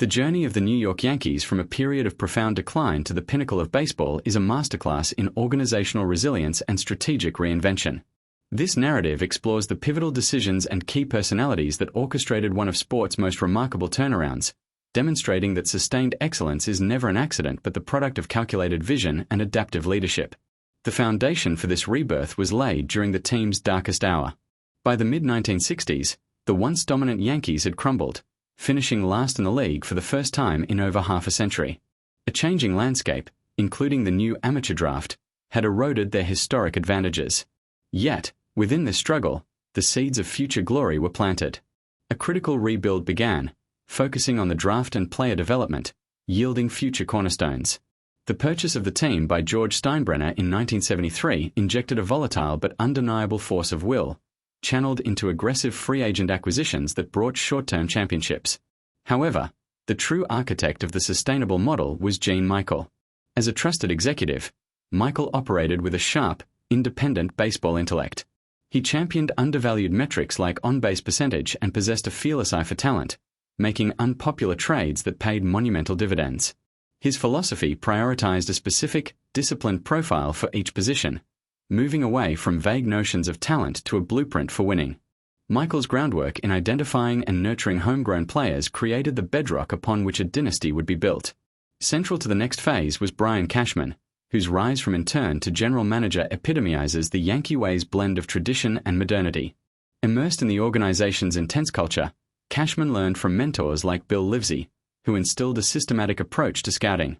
The journey of the New York Yankees from a period of profound decline to the pinnacle of baseball is a masterclass in organizational resilience and strategic reinvention. This narrative explores the pivotal decisions and key personalities that orchestrated one of sport's most remarkable turnarounds, demonstrating that sustained excellence is never an accident but the product of calculated vision and adaptive leadership. The foundation for this rebirth was laid during the team's darkest hour. By the mid-1960s, the once dominant Yankees had crumbled, finishing last in the league for the first time in over half a century. A changing landscape, including the new amateur draft, had eroded their historic advantages. Yet, within this struggle, the seeds of future glory were planted. A critical rebuild began, focusing on the draft and player development, yielding future cornerstones. The purchase of the team by George Steinbrenner in 1973 injected a volatile but undeniable force of will, channeled into aggressive free agent acquisitions that brought short-term championships. However, the true architect of the sustainable model was Gene Michael. As a trusted executive, Michael operated with a sharp, independent baseball intellect. He championed undervalued metrics like on-base percentage and possessed a fearless eye for talent, making unpopular trades that paid monumental dividends. His philosophy prioritized a specific, disciplined profile for each position, moving away from vague notions of talent to a blueprint for winning. Michael's groundwork in identifying and nurturing homegrown players created the bedrock upon which a dynasty would be built. Central to the next phase was Brian Cashman, whose rise from intern to general manager epitomizes the Yankee way's blend of tradition and modernity. Immersed in the organization's intense culture, Cashman learned from mentors like Bill Livesey, who instilled a systematic approach to scouting.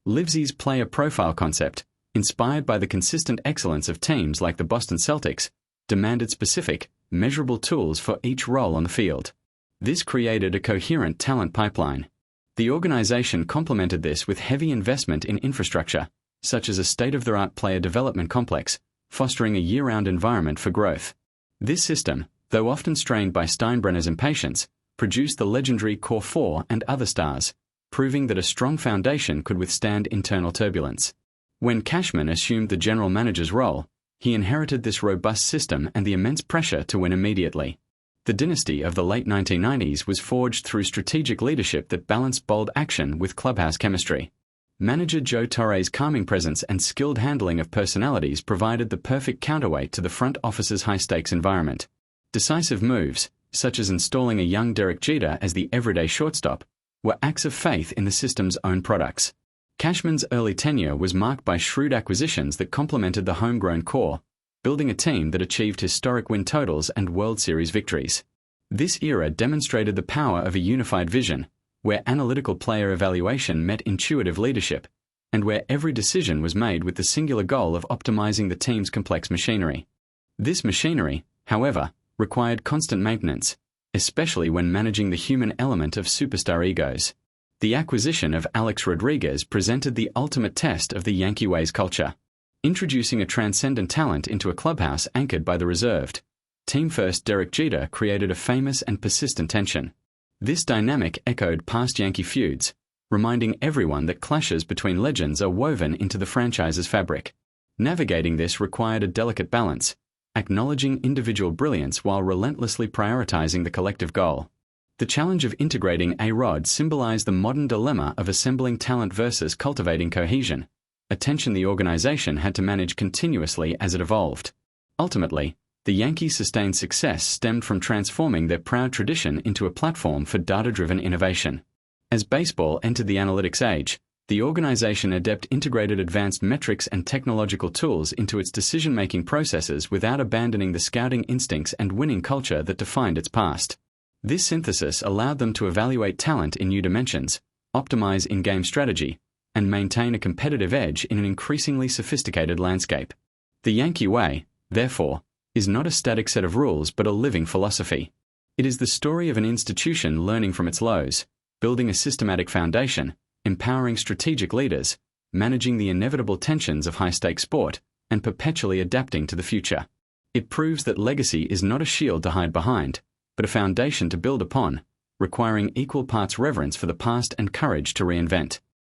Livesey's player profile concept, inspired by the consistent excellence of teams like the Boston Celtics, demanded specific, measurable tools for each role on the field. This created a coherent talent pipeline. The organization complemented this with heavy investment in infrastructure, such as a state-of-the-art player development complex, fostering a year-round environment for growth. This system, though often strained by Steinbrenner's impatience, produced the legendary Core 4 and other stars, proving that a strong foundation could withstand internal turbulence. When Cashman assumed the general manager's role, he inherited this robust system and the immense pressure to win immediately. The dynasty of the late 1990s was forged through strategic leadership that balanced bold action with clubhouse chemistry. Manager Joe Torre's calming presence and skilled handling of personalities provided the perfect counterweight to the front office's high-stakes environment. Decisive moves, such as installing a young Derek Jeter as the everyday shortstop, were acts of faith in the system's own products. Cashman's early tenure was marked by shrewd acquisitions that complemented the homegrown core, building a team that achieved historic win totals and World Series victories. This era demonstrated the power of a unified vision, where analytical player evaluation met intuitive leadership, and where every decision was made with the singular goal of optimizing the team's complex machinery. This machinery, however, required constant maintenance, especially when managing the human element of superstar egos. The acquisition of Alex Rodriguez presented the ultimate test of the Yankee way's culture. Introducing a transcendent talent into a clubhouse anchored by the reserved, team-first Derek Jeter created a famous and persistent tension. This dynamic echoed past Yankee feuds, reminding everyone that clashes between legends are woven into the franchise's fabric. Navigating this required a delicate balance, acknowledging individual brilliance while relentlessly prioritizing the collective goal. The challenge of integrating A-Rod symbolized the modern dilemma of assembling talent versus cultivating cohesion, a tension the organization had to manage continuously as it evolved. Ultimately, the Yankees' sustained success stemmed from transforming their proud tradition into a platform for data-driven innovation. As baseball entered the analytics age, the organization integrated advanced metrics and technological tools into its decision-making processes without abandoning the scouting instincts and winning culture that defined its past. This synthesis allowed them to evaluate talent in new dimensions, optimize in-game strategy, and maintain a competitive edge in an increasingly sophisticated landscape. The Yankee way, therefore, is not a static set of rules but a living philosophy. It is the story of an institution learning from its lows, building a systematic foundation, empowering strategic leaders, managing the inevitable tensions of high-stakes sport, and perpetually adapting to the future. It proves that legacy is not a shield to hide behind, but a foundation to build upon, requiring equal parts reverence for the past and courage to reinvent.